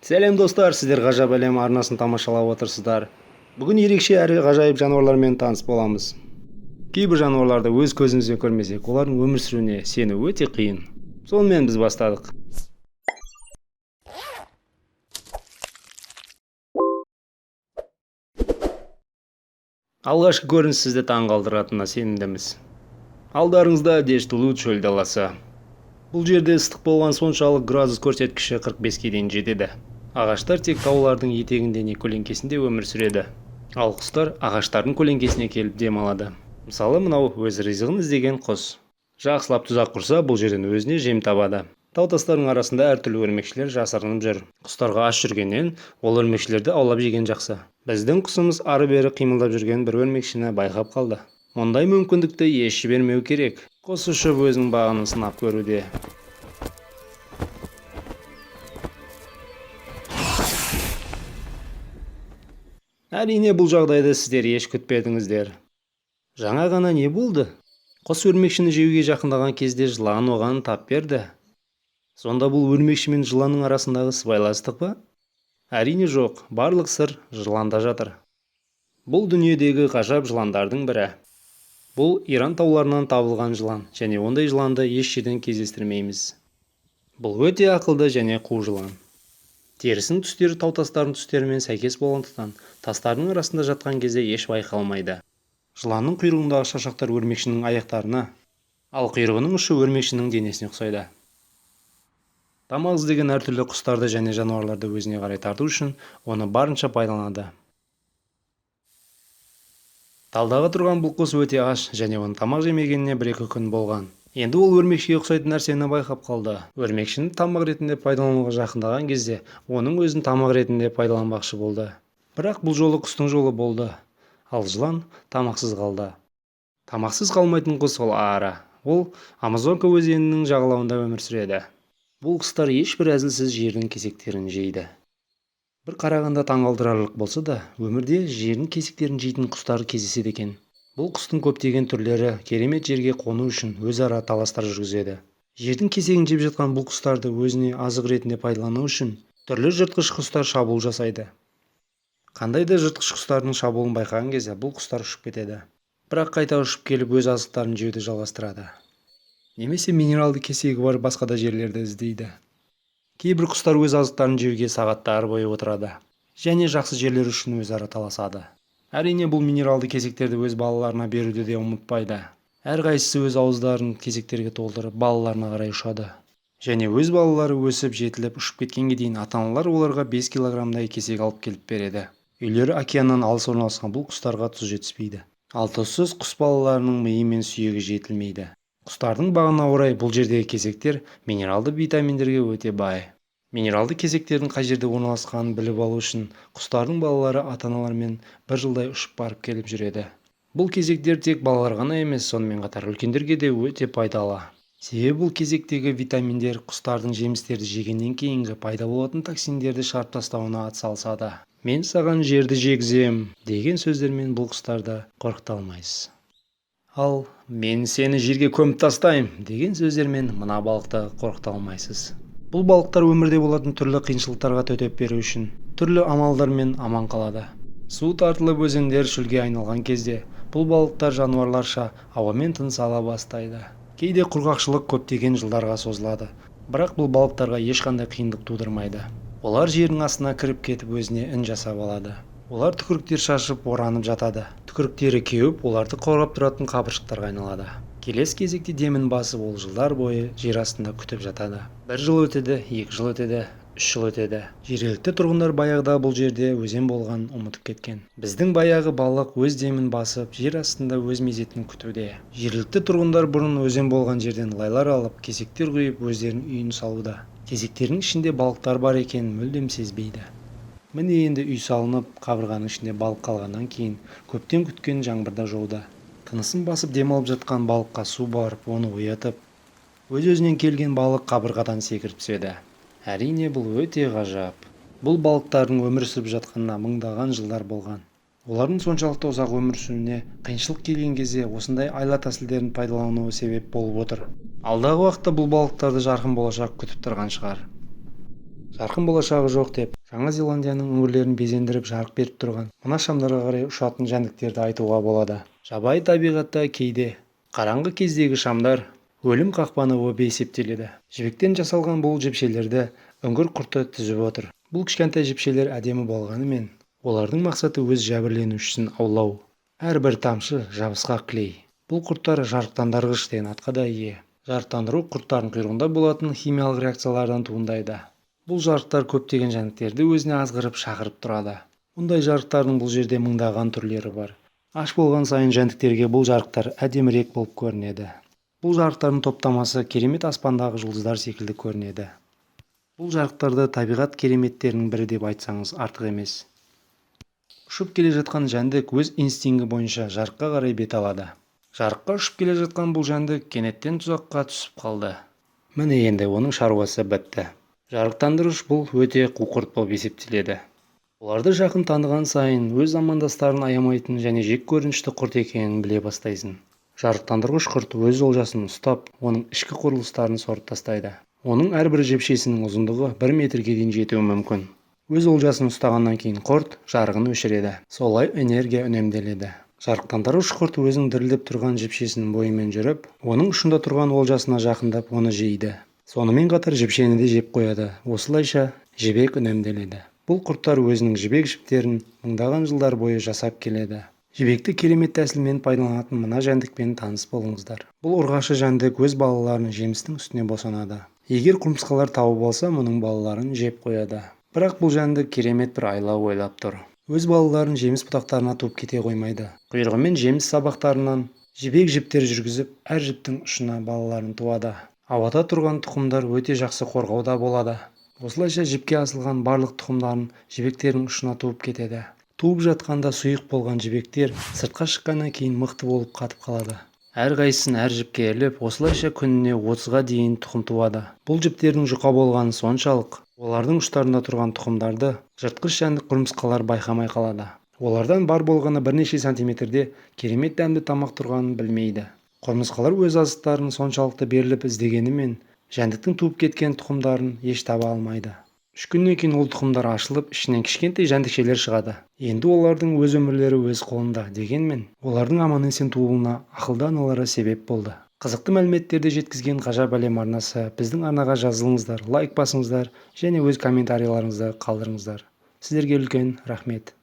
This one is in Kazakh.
Сәлем достар, сіздер ғажап әлем арнасын тамашалап отырсыздар. Бүгін ерекше әрі ғажайып жануарлармен таныс боламыз. Кейбір жануарларды өз көзімізбен көрмесек, олардың өмір сүруіне сену өте қиын. Сонымен біз бастадық. Алғашқы көрініс сізді таң қалдыратынына сенімдіміз. Алдарыңызда дешті Лут шөл даласы. Бұл жерде ыстық болған соншалық градус көрсеткіші 45-ке дейін жетеді. Ағаштар тек таулардың етегінде не көлеңкесінде өмір сүреді. Ал құстар ағаштардың көлеңкесіне келіп демалады. Мысалы, мынау өз ризығын іздеген құс. Жақсылап тұзақ құрса, бұл жерден өзіне жем табады. Тау-тастардың арасында әртүрлі өрмекшілер жасырынып жүр. Құстарға аш жүргеннен, ол өрмекшілерді аулап жеген жақсы. Біздің құсымыз ары-бері қимылдап жүрген бір өрмекшіні байқап қалды. Мұндай мүмкіндікті еш жібермеу керек. Құс ұшып өзінің бағынын сынап көруде. Әрине, бұл жағдайды сіздер еш күтпедіңіздер. Жаңа ғана не болды? Құс өрмекшіні жеуге жақындаған кезде жылан оған тап берді. Сонда бұл өрмекші мен жыланның арасындағы сыбайластық па? Әрине жоқ, барлық сыр жыланда жатыр. Бұл дүниедегі ғажап жыландардың бірі. Бұл Иран тауларынан табылған жылан, және ондай жыланды еш жерден кездестірмейміз. Бұл өте ақылды және қу жылан. Терісінің түстері тау-тастардың түстерімен сәйкес болғандықтан, тастардың арасында жатқан кезде еш байқалмайды. Жыланның құйрығындағы шашақтар өрмекшінің аяқтарына, ал құйрығының ұшы өрмекшінің денесіне ұқсайды. Тамақ іздеген әртүрлі құстарды және жануарларды өзіне қарай тарту үшін оны барынша пайдаланады. Талдағы тұрған бұл құс өте аш және оның тамақ жемегеніне 1-2 күн болған. Енді ол өрмекшіге ұқсайтын нәрсені байқап қалды. Өрмекшіні тамақ ретінде пайдалануға жақындаған кезде, оның өзін тамақ ретінде пайдаланбақшы болды. Бірақ бұл жолы құстың жолы болды, ал жылан тамақсыз қалды. Тамақсыз қалмайтын құс ол ара. Ол Амазонка өзенінің жағалауында өмір сүреді. Бұл құстар ешбір әзілсіз жердің кесектерін жейді. Бір қарағанда таңғалдырарлық болса да, өмірде жердің кесектерін жейтін құстар кездеседі екен. Бұл құстың көптеген түрлері керемет жерге қону үшін өзара таластар жүргізеді. Жердің кесегін жеп жатқан бұл құстарды өзіне азық ретінде пайдалану үшін түрлі жыртқыш құстар шабуыл жасайды. Қандай да жыртқыш құстардың шабуылын байқаған кезде бұл құстар ұшып кетеді. Бірақ қайта ұшып келіп өз азықтарын жеуді жалғастырады. Немесе минералды кесегі бар басқа да жерлерді іздейді. Кейбір құстар өз азықтарын жеуге сағаттар бойы отырады және жақсы жерлер үшін өзара таласады. Әрине, бұл минералды кесектерді өз балаларына беруді де ұмытпайды. Әрқайсысы өз ауыздарын кесектерге толтырып балаларына қарай ұшады. Және өз балалары өсіп жетіліп ұшып кеткенге дейін ата-аналар оларға 5 килограммдай кесек алып келіп береді. Үйлері океаннан алыс орналасқан бұл құстарға тұз жетіспейді. Ал тұзсыз құс балаларының миы мен сүйегі жетілмейді. Құстардың бағына орай бұл жердегі кесектер минералды витаминдерге өте бай. Минералды кесектердің қай жерде орналасқанын біліп алу үшін құстардың балалары ата-аналармен 1 жылдай ұшып барып келіп жүреді. Бұл кесектер тек балалар ғана емес, сонымен қатар үлкендерге де өте пайдалы. Себебі бұл кесектегі витаминдер құстардың жемістерді жегеннен кейінгі пайда болатын токсиндерді шығарып тастауына атсалысады. Мен саған жерді жегізем деген сөздермен бұл құстарды қорқыта алмайсыз. Ал мен сені жерге көміп тастаймын деген сөздермен мына балықты қорқыта алмайсыз. Бұл балықтар өмірде болатын түрлі қиыншылықтарға төтеп беру үшін түрлі амалдармен аман қалады. Су тартылып өзендер шөлге айналған кезде бұл балықтар жануарларша ауамен тыныс ала бастайды. Кейде құрғақшылық көптеген жылдарға созылады, бірақ бұл балықтарға ешқандай қиындық тудырмайды. Олар жердің астына кіріп кетіп өзіне ін жасап алады. Олар түкіріктер шашып оранып жатады. Түкіріктері кеуіп, оларды қорғап тұратын қабыршықтарға айналады. Келесі кезекте демін басып, ол жылдар бойы жер астында күтіп жатады. 1 жыл өтеді, 2 жыл өтеді, 3 жыл өтеді. Жергілікті тұрғындар баяғыда бұл жерде өзен болған ұмытып кеткен. Біздің баяғы балық өз демін басып, жер астында өз мезетін күтуде. Жергілікті тұрғындар бұрын өзен болған жерден лайлар алып, кесектер құйып өздерінің үйін салуда. Кесектердің ішінде балықтар бар екенін мүлдем сезбейді. Міне енді үй салынып, қабырғаның ішінде балық қалғаннан кейін көптен күткен жаңбырда жауды. Тынысын басып демалып жатқан балыққа су барып, оны оятып, өз-өзінен келген балық қабырғадан секіріп түседі. Әрине, бұл өте ғажап. Бұл балықтардың өмір сүріп жатқанына мыңдаған жылдар болған. Олардың соншалықты ұзақ өмір сүруіне қиыншылық келген кезде осындай айла тәсілдерін пайдалануы себеп болып отыр. Алдағы уақытта бұл балықтарды жарқын болашақ күтіп тұрған шығар. жарқын болашағы жоқ деп Жаңа Зеландияның өңірлерін безендіріп жарық беріп тұрған мына шамдарға қарай ұшатын жәндіктерді айтуға болады. Жабайы табиғатта кейде қараңғы кездегі шамдар өлім қақпаны болып есептеледі. Жібектен жасалған бұл жіпшелерді үңгір құрты түзіп отыр. Бұл кішкентай жіпшелер әдемі болғанымен, олардың мақсаты өз жәбірленушісін аулау. Әрбір тамшы жабысқақ клей. Бұл құрттар жарықтандырғыш деген атқа да ие. Жарықтандыру құрттардың құйрығында болатын химиялық реакциялардан туындайды. Бұл жарықтар көптеген жәндіктерді өзіне азғырып шақырып тұрады. Мұндай жарықтардың бұл жерде мыңдаған түрлері бар. Аш болған сайын жәндіктерге бұл жарықтар әдемірек болып көрінеді. Бұл жарықтардың топтамасы керемет аспандағы жұлдыздар секілді көрінеді. Бұл жарықтарды табиғат кереметтерінің бірі деп айтсаңыз артық емес. Ұшып келе жатқан жәндік өз инстинкті бойынша жарыққа қарай бет алады. Жарыққа ұшып келе жатқан бұл жәндік кенеттен тұзаққа түсіп қалды. Міне енді оның шаруасы бітті. Жарықтандыруш бұл өте қу құрт болып есептеледі. Оларды жақын таныған сайын өз замандастарын аямайтын және жек көрінішті құрт екенін біле бастайсың. Жарықтандырғыш құрт өз олжасын ұстап, оның ішкі құрылыстарын сорып тастайды. Оның әрбір жіпшесінің ұзындығы 1 метрге дейін жетуі мүмкін. Өз олжасын ұстағаннан кейін құрт жарығын өшіреді. Солай энергия үнемделеді. Жарықтандыруш құрт өзінің дірілдеп тұрған жіпшесінің бойымен жүріп, оның ұшында тұрған олжасына жақындап, оны жейді. Сонымен қатар жіпшені де жеп қояды. Осылайша жібек үнемделеді. Бұл құрттар өзінің жібек жіптерін мыңдаған жылдар бойы жасап келеді. Жібекті керемет тәсілмен пайдаланатын мына жәндікпен таныс болыңыздар. Бұл ұрғашы жәндік өз балаларын жемістің үстіне босанады. Егер құмырсқалар тауып алса, мұның балаларын жеп қояды. Бірақ бұл жәндік керемет бір айлау ойлап тұр. Өз балаларын жеміс бұтақтарына туып кете қоймайды. Құйрығымен жеміс сабақтарынан жібек жіптер жүргізіп, әр жіптің ұшына балаларын туады. Ауада тұрған тұқымдар өте жақсы қорғауда болады. Осылайша жіпке асылған барлық тұқымдарын жібектердің ұшына туып кетеді. Туып жатқанда сұйық болған жібектер сыртқа шыққаннан кейін мықты болып қатып қалады. Әрқайсысын әр жіпке іліп, осылайша күніне 30-ға дейін тұқым туады. Бұл жіптердің жұқа болғаны соншалық, олардың ұштарында тұрған тұқымдарды жыртқыш жәндік құмырсқалар байқамай қалады. Олардан бар болғаны бірнеше сантиметрде керемет дәмді тамақ тұрғанын білмейді. Құмырсқалар өз азықтарын соншалықты беріліп іздегенімен, жәндіктің туып кеткен тұқымдарын еш таба алмайды. 3 күннен кейін ол тұқымдар ашылып, ішінен кішкентай жәндікшелер шығады. Енді олардың өз өмірлері өз қолында, дегенмен, олардың аман-есен туылуына ақылды аналары себеп болды. Қызықты мәліметтерді жеткізген ғажап әлем арнасы біздің арнаға жазылыңыздар, лайк басыңыздар және өз комментарийлеріңізді қалдырыңыздар. Сіздерге үлкен рахмет.